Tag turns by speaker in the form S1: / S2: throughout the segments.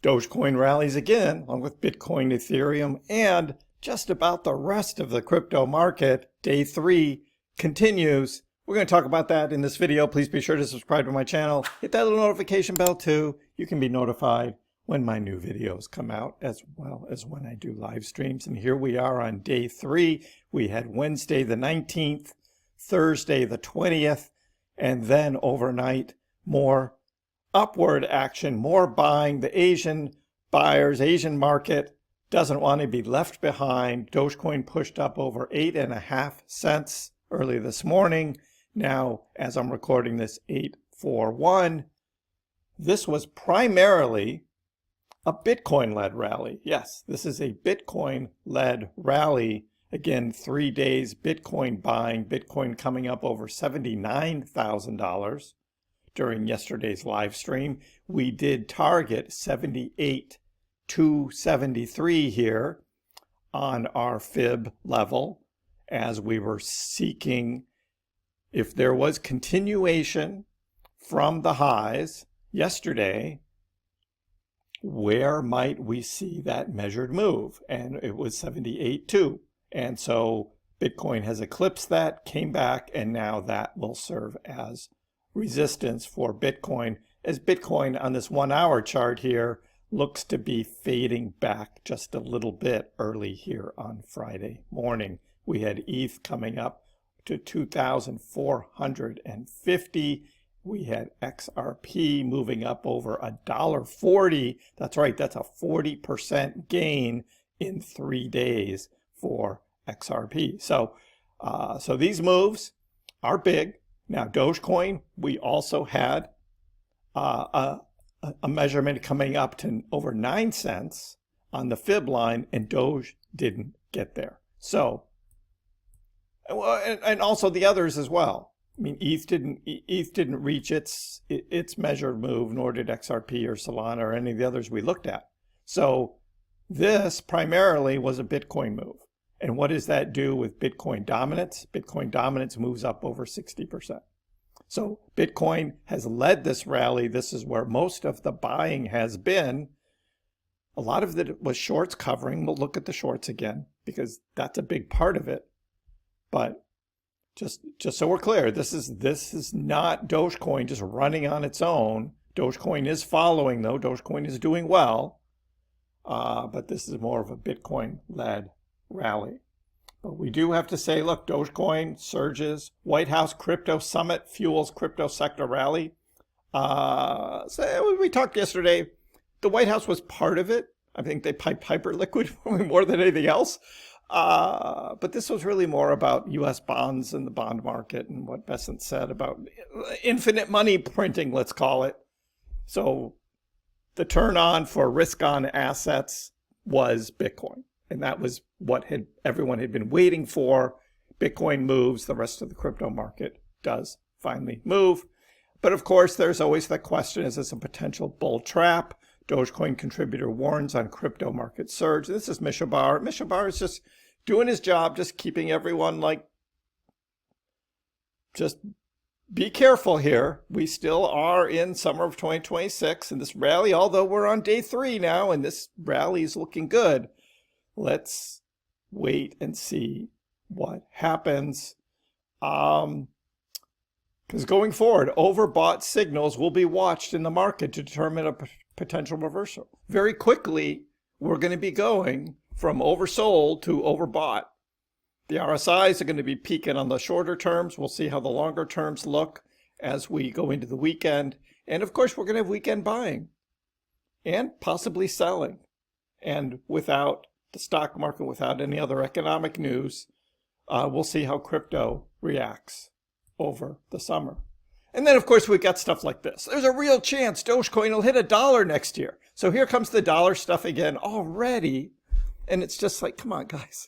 S1: Dogecoin rallies again, along with Bitcoin, Ethereum, and just about the rest of the crypto market. Day 3 continues. We're going to talk about that in this video. Please be sure to subscribe to my channel. Hit that little notification bell too. You can be notified when my new videos come out, as well as when I do live streams. And here we are on day 3. We had Wednesday the 19th, Thursday the 20th, and then overnight more upward action, more buying. The Asian buyers, Asian market doesn't want to be left behind. Dogecoin pushed up over 8.5 cents early this morning. Now, as I'm recording this, 841. This was primarily a Bitcoin-led rally. Yes, this is a Bitcoin-led rally. Again, 3 days Bitcoin buying, Bitcoin coming up over $79,000 during yesterday's live stream. We did target 78,273 here on our fib level as we were seeking if there was continuation from the highs yesterday, where might we see that measured move? And it was 78.2. And so Bitcoin has eclipsed that, came back, and now that will serve as resistance for Bitcoin, as Bitcoin on this 1 hour chart here looks to be fading back just a little bit early here on Friday morning. We had ETH coming up to 2,450. We had XRP moving up over $1.40. That's right, that's a 40% gain in 3 days for XRP. So these moves are big. Now, Dogecoin, we also had a measurement coming up to over 9 cents on the fib line, and Doge didn't get there. So, and also the others as well. I mean, ETH didn't reach its measured move, nor did XRP or Solana or any of the others we looked at. So this primarily was a Bitcoin move. And what does that do with Bitcoin dominance? Bitcoin dominance moves up over 60%. So Bitcoin has led this rally. This is where most of the buying has been. A lot of it was shorts covering. We'll look at the shorts again because that's a big part of it. But just so we're clear, this is not Dogecoin just running on its own. Dogecoin is following, though. Dogecoin is doing well. But this is more of a Bitcoin-led rally. But we do have to say, look, Dogecoin surges. White House Crypto Summit fuels crypto sector rally. So we talked yesterday. The White House was part of it. I think they piped hyperliquid more than anything else. But this was really more about U.S. bonds and the bond market and what Besant said about infinite money printing, let's call it. So the turn on for risk on assets was Bitcoin. And that was what everyone had been waiting for. Bitcoin moves, the rest of the crypto market does finally move. But of course, there's always that question, is this a potential bull trap? Dogecoin contributor warns on crypto market surge. This is Misha Bar. Misha Bar is just doing his job, just keeping everyone like, just be careful here. We still are in summer of 2026, and this rally, although we're on day 3 now, and this rally is looking good, let's wait and see what happens. Because going forward, overbought signals will be watched in the market to determine a potential reversal. Very quickly, we're going to be going from oversold to overbought. The RSIs are going to be peaking on the shorter terms. We'll see how the longer terms look as we go into the weekend. And of course, we're going to have weekend buying and possibly selling. And without the stock market, without any other economic news, we'll see how crypto reacts over the summer. And then, of course, we got stuff like this. There's a real chance Dogecoin will hit $1 next year. So here comes the dollar stuff again already. And it's just like, come on, guys.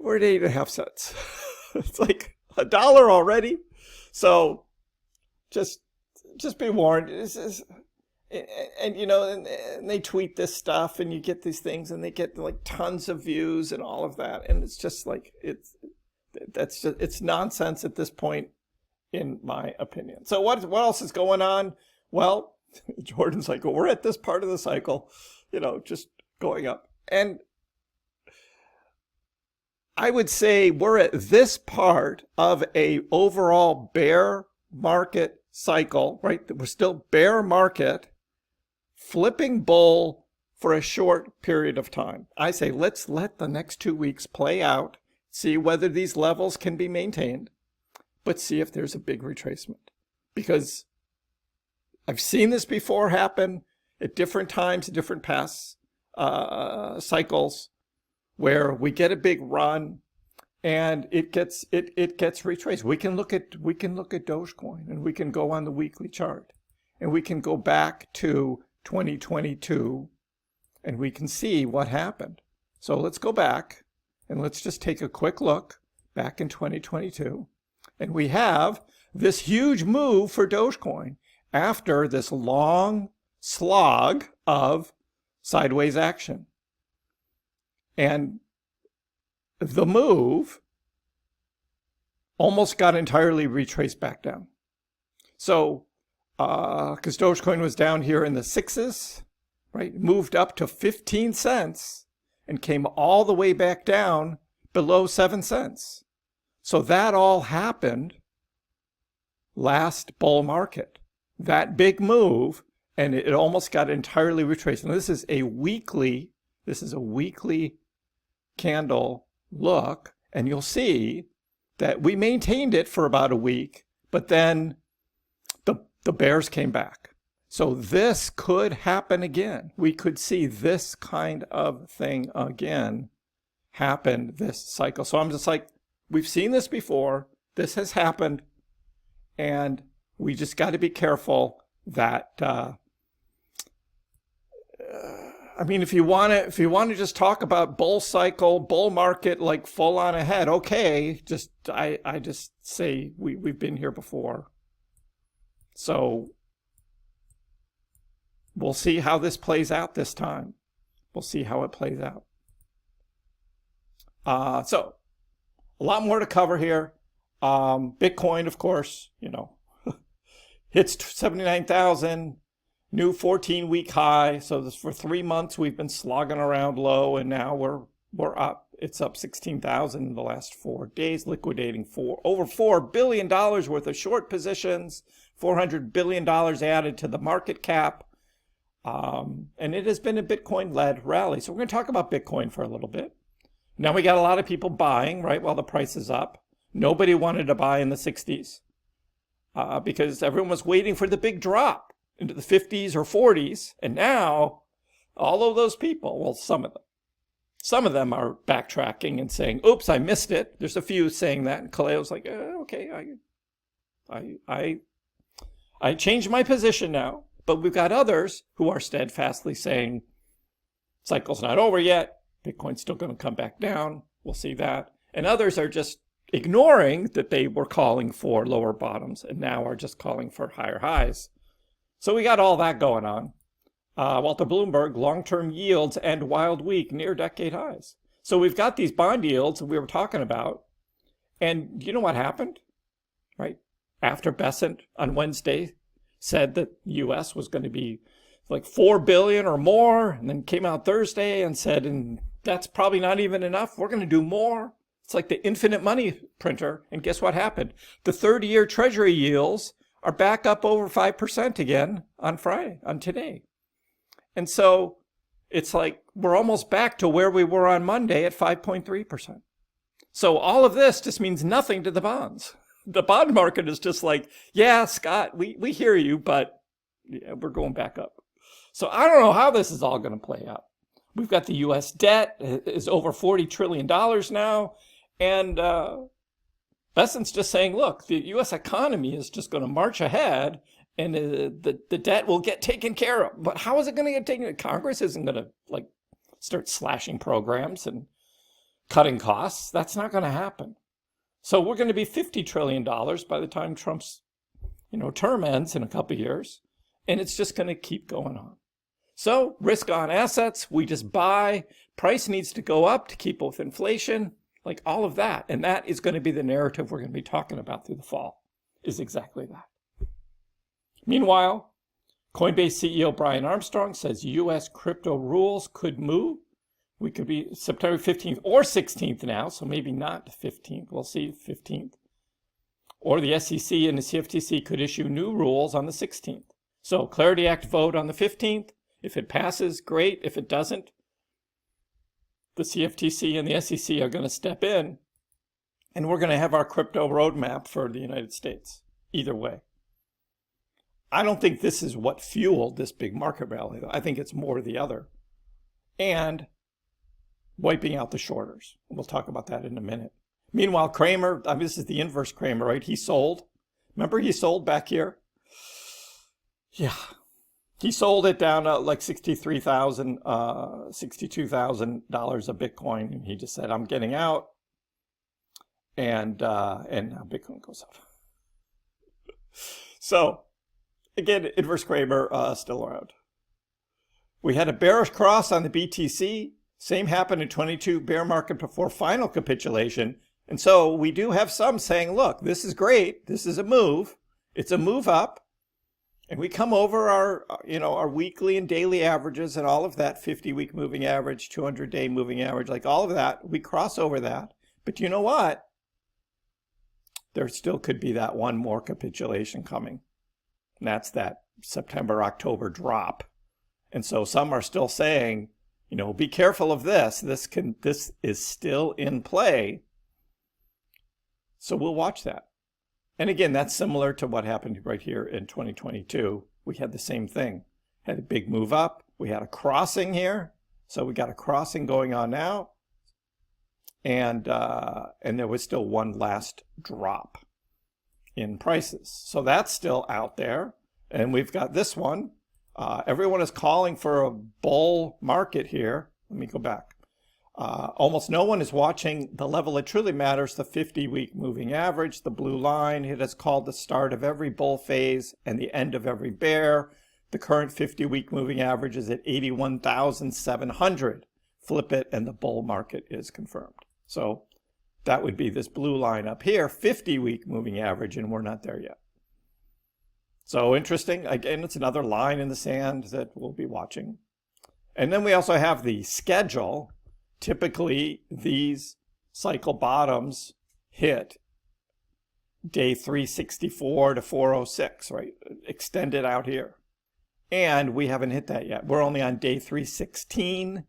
S1: We're at 8.5 cents. It's like $1 already. So just be warned. And you know, and they tweet this stuff, and you get these things, and they get like tons of views and all of that, and it's just like it's nonsense at this point, in my opinion. So what else is going on? Well, Jordan's like, well, we're at this part of the cycle, just going up. And I would say we're at this part of a overall bear market cycle, right? We're still bear market, flipping bull for a short period of time. I say, let's let the next 2 weeks play out, see whether these levels can be maintained, but see if there's a big retracement. Because I've seen this before happen at different times, different past cycles, where we get a big run and it gets retraced. We can look at Dogecoin, and we can go on the weekly chart, and we can go back to 2022, and we can see what happened. So let's go back and let's just take a quick look back in 2022, and we have this huge move for Dogecoin after this long slog of sideways action. And the move almost got entirely retraced back down. So, because Dogecoin was down here in the 6s, right? Moved up to 15 cents and came all the way back down below 7 cents. So that all happened last bull market. That big move, and it almost got entirely retraced. And this is a weekly candle look, and you'll see that we maintained it for about a week, but then the bears came back. So this could happen again. We could see this kind of thing again happen this cycle. So I'm just like, we've seen this before. This has happened, and we just got to be careful that I mean, if you want to just talk about bull cycle, bull market, like full on ahead, okay. I just say we've been here before. So we'll see how this plays out this time. We'll see how it plays out. So a lot more to cover here. Bitcoin, of course, hits 79,000. New 14-week high. So this, for 3 months, we've been slogging around low, and now we're up. It's up 16,000 in the last 4 days, liquidating over $4 billion worth of short positions, $400 billion added to the market cap. And it has been a Bitcoin-led rally. So we're going to talk about Bitcoin for a little bit. Now we got a lot of people buying, right, while the price is up. Nobody wanted to buy in the 60s because everyone was waiting for the big drop into the 50s or 40s, and now all of those people, well, some of them are backtracking and saying, oops, I missed it. There's a few saying that, and Kaleo's like, okay, I changed my position now. But we've got others who are steadfastly saying, cycle's not over yet, Bitcoin's still going to come back down, we'll see that. And others are just ignoring that they were calling for lower bottoms and now are just calling for higher highs. So we got all that going on. Walter Bloomberg, long-term yields end wild week near decade highs. So we've got these bond yields that we were talking about. And you know what happened, right? After Besant on Wednesday said that the U.S. was going to be like $4 billion or more, and then came out Thursday and said, and that's probably not even enough. We're going to do more. It's like the infinite money printer. And guess what happened? The 30-year Treasury yields are back up over 5% again on Friday, on today. And so it's like we're almost back to where we were on Monday at 5.3%. So all of this just means nothing to the bonds. The bond market is just like, yeah, Scott, we hear you, but yeah, we're going back up. So I don't know how this is all going to play out. We've got the U.S. debt is over $40 trillion now. And Besant's just saying, look, the U.S. economy is just going to march ahead and the debt will get taken care of. But how is it going to get taken care of? Congress isn't going to start slashing programs and cutting costs. That's not going to happen. So we're going to be $50 trillion by the time Trump's term ends in a couple of years. And it's just going to keep going on. So risk on assets, we just buy. Price needs to go up to keep with inflation. Like all of that. And that is going to be the narrative we're going to be talking about through the fall, is exactly that. Meanwhile, Coinbase CEO Brian Armstrong says U.S. crypto rules could move. We could be September 15th or 16th now, so maybe not 15th. We'll see 15th. Or the SEC and the CFTC could issue new rules on the 16th. So Clarity Act vote on the 15th. If it passes, great. If it doesn't, the CFTC and the SEC are going to step in, and we're going to have our crypto roadmap for the United States. Either way. I don't think this is what fueled this big market rally. I think it's more the other. And wiping out the shorters. We'll talk about that in a minute. Meanwhile, Kramer, I mean, this is the inverse Kramer, right? He sold. Remember he sold back here? Yeah. He sold it down to like $62,000 a Bitcoin. And he just said, I'm getting out. And now Bitcoin goes up. So, again, inverse Kramer still around. We had a bearish cross on the BTC. Same happened in 22, bear market before final capitulation. And so we do have some saying, look, this is great. This is a move. It's a move up. And we come over our weekly and daily averages and all of that, 50-week moving average, 200-day moving average, like all of that. We cross over that. But you know what? There still could be that one more capitulation coming. And that's that September, October drop. And so some are still saying, be careful of this. This is still in play. So we'll watch that. And again, that's similar to what happened right here in 2022. We had the same thing. Had a big move up. We had a crossing here. So we got a crossing going on now. And there was still one last drop in prices. So that's still out there. And we've got this one. Everyone is calling for a bull market here. Let me go back. Almost no one is watching the level that truly matters, the 50-week moving average, the blue line. It is called the start of every bull phase and the end of every bear. The current 50-week moving average is at 81,700. Flip it and the bull market is confirmed. So that would be this blue line up here, 50-week moving average, and we're not there yet. So interesting. Again, it's another line in the sand that we'll be watching. And then we also have the schedule. Typically, these cycle bottoms hit day 364 to 406, right? Extended out here. And we haven't hit that yet. We're only on day 316.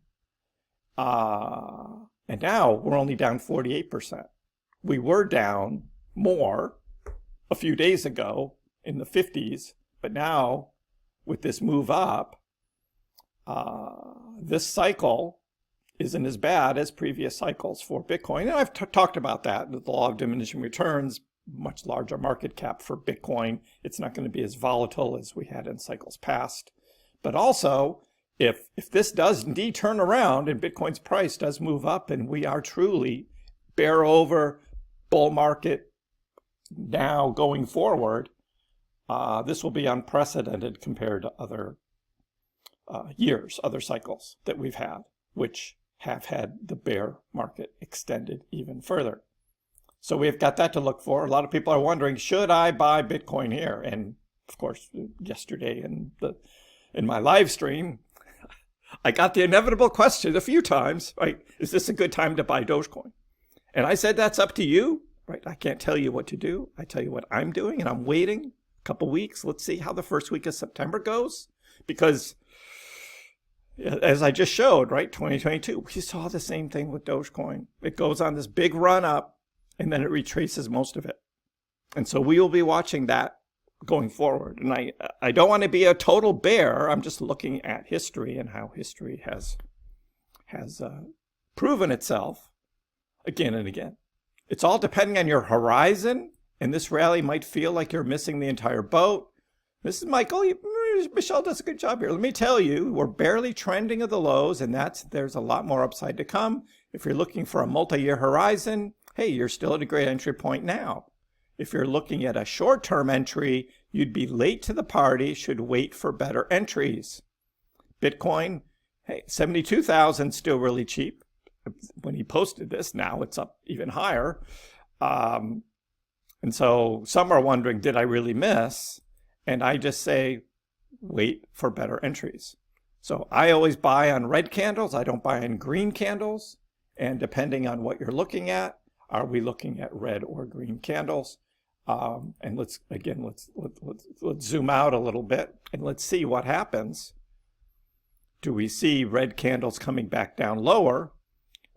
S1: And now we're only down 48%. We were down more a few days ago in the 50s, but now with this move up, this cycle isn't as bad as previous cycles for Bitcoin. And I've talked about that, the law of diminishing returns, much larger market cap for Bitcoin. It's not going to be as volatile as we had in cycles past. But also, if this does indeed turn around and Bitcoin's price does move up and we are truly bear over bull market now going forward, this will be unprecedented compared to other years, other cycles that we've had, which have had the bear market extended even further. So we've got that to look for. A lot of people are wondering, should I buy Bitcoin here? And of course, yesterday in my live stream, I got the inevitable question a few times, right? Is this a good time to buy Dogecoin? And I said, that's up to you, right? I can't tell you what to do. I tell you what I'm doing, and I'm waiting a couple weeks. Let's see how the first week of September goes. Because as I just showed, right, 2022, we saw the same thing with Dogecoin. It goes on this big run up, and then it retraces most of it. And so we will be watching that going forward. And I don't want to be a total bear. I'm just looking at history and how history has proven itself again and again. It's all depending on your horizon, and this rally might feel like you're missing the entire boat. This is Michael. Michelle does a good job here. Let me tell you, we're barely trending at the lows, and there's a lot more upside to come. If you're looking for a multi-year horizon, hey, you're still at a great entry point now. If you're looking at a short-term entry, you'd be late to the party, should wait for better entries. Bitcoin, hey, 72,000 still really cheap. When he posted this, now it's up even higher. And so some are wondering, did I really miss? And I just say, wait for better entries. So I always buy on red candles. I don't buy on green candles. And depending on what you're looking at, are we looking at red or green candles? And let's zoom out a little bit and let's see what happens. Do we see red candles coming back down lower?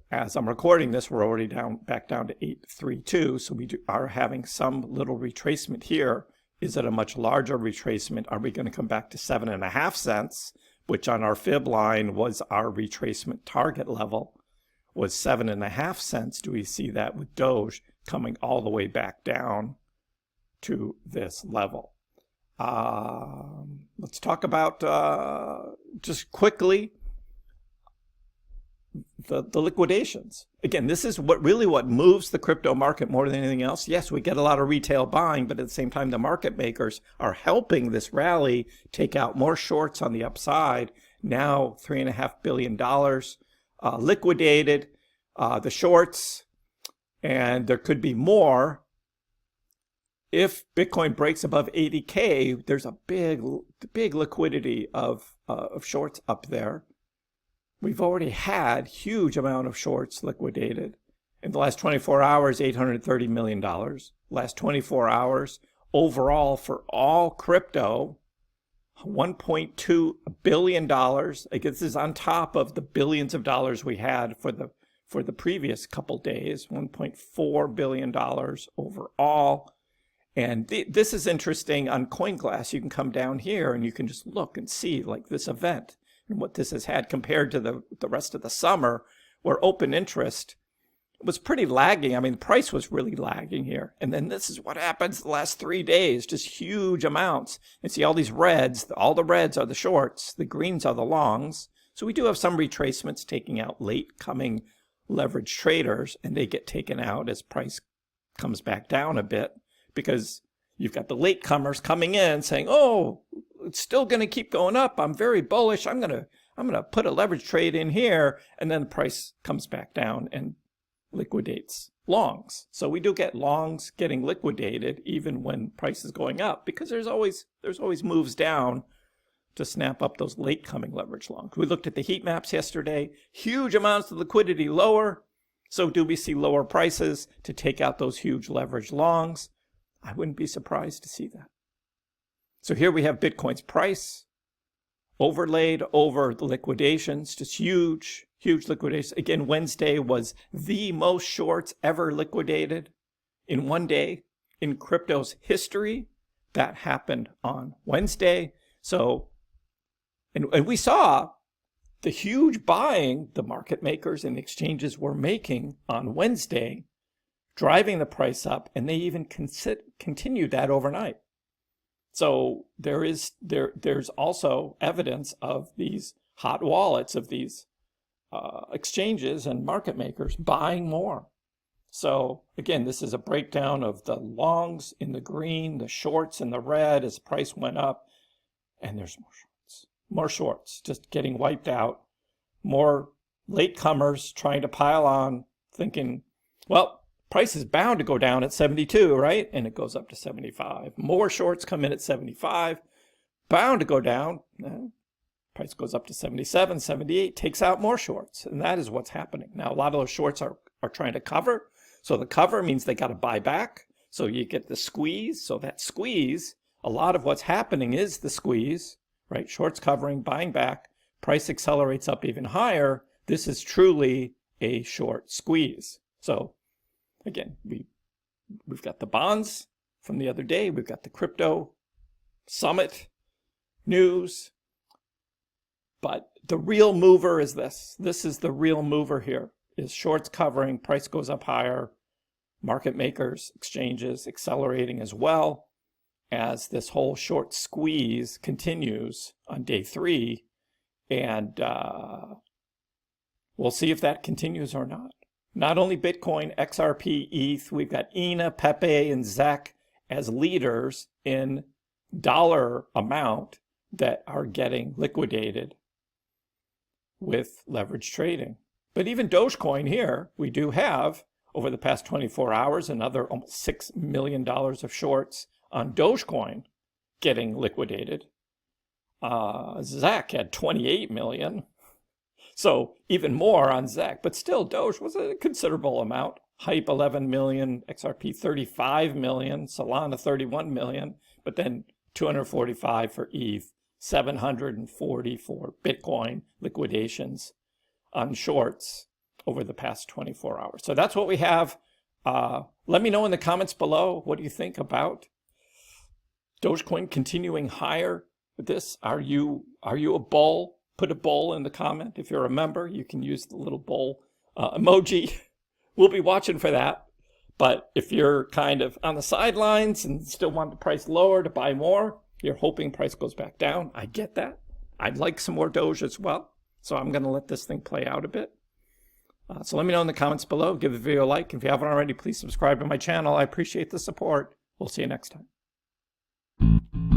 S1: As I'm recording this, we're already back down to 832. So we are having some little retracement here. Is it a much larger retracement? Are we going to come back to 7.5 cents, which on our fib line was our retracement target level, was 7.5 cents? Do we see that with Doge coming all the way back down to this level? Let's talk about just quickly the liquidations. Again, this is what moves the crypto market more than anything else. Yes, we get a lot of retail buying, but at the same time, the market makers are helping this rally take out more shorts on the upside. Now $3.5 billion liquidated, the shorts, and there could be more. If Bitcoin breaks above 80K, there's a big liquidity of shorts up there. We've already had huge amount of shorts liquidated. In the last 24 hours, $830 million. Last 24 hours, overall for all crypto, $1.2 billion. I guess this is on top of the billions of dollars we had for the previous couple days, $1.4 billion overall. And this is interesting. On CoinGlass, you can come down here and you can just look and see like this event and what this has had compared to the rest of the summer, where open interest was pretty lagging. I mean, the price was really lagging here. And then this is what happens the last 3 days, just huge amounts. And see all these reds, all the reds are the shorts, the greens are the longs. So we do have some retracements taking out late coming leverage traders, and they get taken out as price comes back down a bit, because you've got the latecomers coming in saying, oh, it's still going to keep going up. I'm very bullish. I'm going to put a leverage trade in here. And then the price comes back down and liquidates longs. So we do get longs getting liquidated even when price is going up, because there's always moves down to snap up those late coming leverage longs. We looked at the heat maps yesterday, huge amounts of liquidity lower. So do we see lower prices to take out those huge leverage longs? I wouldn't be surprised to see that. So here we have Bitcoin's price overlaid over the liquidations, just huge liquidations. Again, Wednesday was the most shorts ever liquidated in one day in crypto's history. That happened on Wednesday. So, and we saw the huge buying the market makers and exchanges were making on Wednesday, driving the price up, and they even continued that overnight. So there's also evidence of these hot wallets of these exchanges and market makers buying more. So again, this is a breakdown of the longs in the green, the shorts in the red as price went up, and there's more shorts just getting wiped out, more latecomers trying to pile on, thinking, well, price is bound to go down at 72, right? And it goes up to 75. More shorts come in at 75, bound to go down. Price goes up to 77, 78, takes out more shorts. And that is what's happening. Now, a lot of those shorts are trying to cover. So the cover means they got to buy back. So you get the squeeze. So that squeeze, a lot of what's happening is the squeeze, right? Shorts covering, buying back. Price accelerates up even higher. This is truly a short squeeze. So again, we've got the bonds from the other day. We've got the crypto summit news. But the real mover is this. This is the real mover here, is shorts covering, price goes up higher, market makers, exchanges accelerating as well as this whole short squeeze continues on day 3. And we'll see if that continues or not. Not only Bitcoin, XRP, ETH, we've got ENA, Pepe, and ZEC as leaders in dollar amount that are getting liquidated with leverage trading. But even Dogecoin here, we do have, over the past 24 hours, another almost $6 million of shorts on Dogecoin getting liquidated. ZAC had 28 million. So even more on ZAC, but still Doge was a considerable amount. Hype 11 million, XRP 35 million, Solana 31 million, but then 245 for ETH, 740 for Bitcoin liquidations on shorts over the past 24 hours. So that's what we have. Let me know in the comments below, what do you think about Dogecoin continuing higher with this? Are you a bull? Put a bull in the comment. If you're a member, you can use the little bull emoji. We'll be watching for that. But if you're kind of on the sidelines and still want the price lower to buy more, you're hoping price goes back down. I get that. I'd like some more Doge as well. So I'm going to let this thing play out a bit. So let me know in the comments below. Give the video a like. If you haven't already, please subscribe to my channel. I appreciate the support. We'll see you next time.